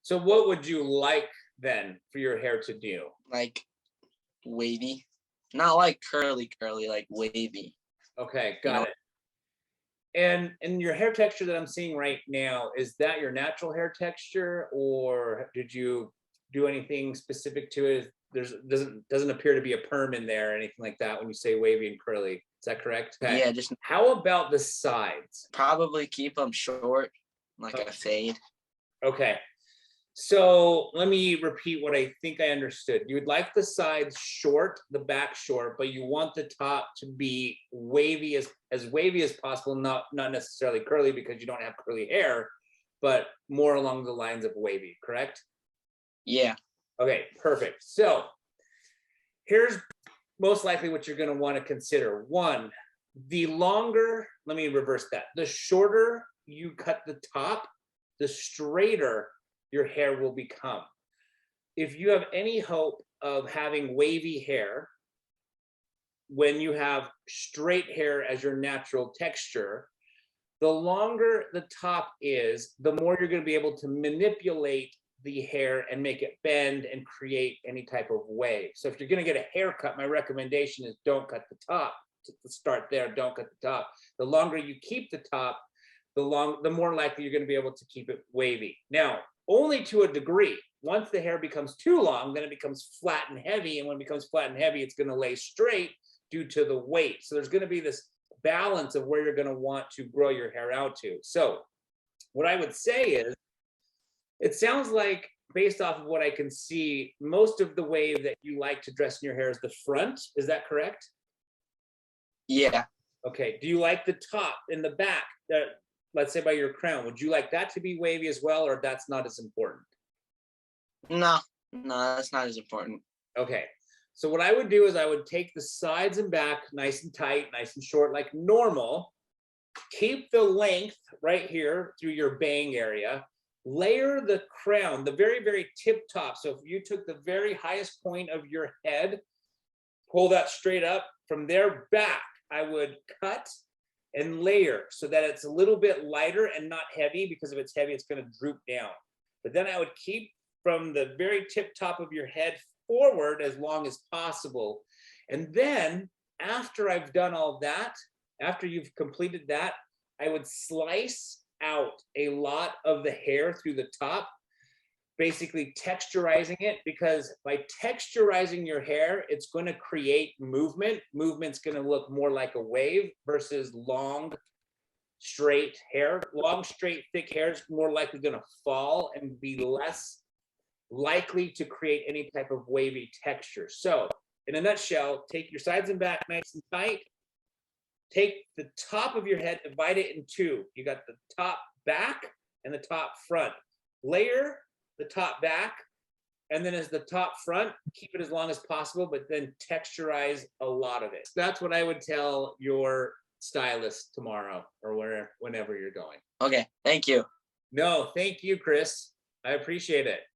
So what would you like then for your hair to do? Like wavy, not like curly, like wavy. Okay, You got know, it. And your hair texture that I'm seeing right now, is that your natural hair texture, or did you do anything specific to it? There's doesn't appear to be a perm in there or anything like that when you say wavy and curly. Is that correct? Okay. yeah, just How about the sides? probably keep them short, like Oh, a fade. okay. So let me repeat what I think I understood. You would like the sides short, the back short, but you want the top to be wavy as wavy as possible, not necessarily curly because you don't have curly hair, but more along the lines of wavy, correct? Yeah, Okay, perfect. So here's most likely what you're going to want to consider. One, the longer, let me reverse that. The shorter you cut the top, the straighter your hair will become. If you have any hope of having wavy hair when you have straight hair as your natural texture, the longer the top is, the more you're going to be able to manipulate the hair and make it bend and create any type of wave. So if you're going to get a haircut, my recommendation is don't cut the top. To start there, don't cut the top. The longer you keep the top, the more likely you're going to be able to keep it wavy. Now, only to a degree. Once the hair becomes too long, then it becomes flat and heavy, and when it becomes flat and heavy, it's going to lay straight due to the weight. So there's going to be this balance of where you're going to want to grow your hair out to. So what I would say is, it sounds like, based off of what I can see, most of the wave that you like to dress in your hair is the front. Is that correct? yeah, Okay. Do you like the top and the back? Let's say by your crown. Would you like that to be wavy as well, or that's not as important? no, no, that's not as important. Okay. So what I would do is I would take the sides and back nice and tight, nice and short, like normal. Keep the length right here through your bang area. Layer the crown, the very, very tip top. So if you took the very highest point of your head, pull that straight up, from there back, I would cut and layer so that it's a little bit lighter and not heavy, because if it's heavy, it's going to droop down. But then I would keep from the very tip top of your head forward as long as possible. And then after I've done all that, after you've completed that, I would slice out a lot of the hair through the top, basically texturizing it, because by texturizing your hair, it's going to create movement. Movement's going to look more like a wave versus long, straight hair. Long, straight, thick hair is more likely going to fall and be less likely to create any type of wavy texture. So in a nutshell, take your sides and back nice and tight. Take the top of your head, divide it in two. You got the top back and the top front. Layer the top back, and then as the top front, keep it as long as possible, but then texturize a lot of it. That's what I would tell your stylist tomorrow, or whenever you're going. Okay, thank you. No, thank you, Chris. I appreciate it.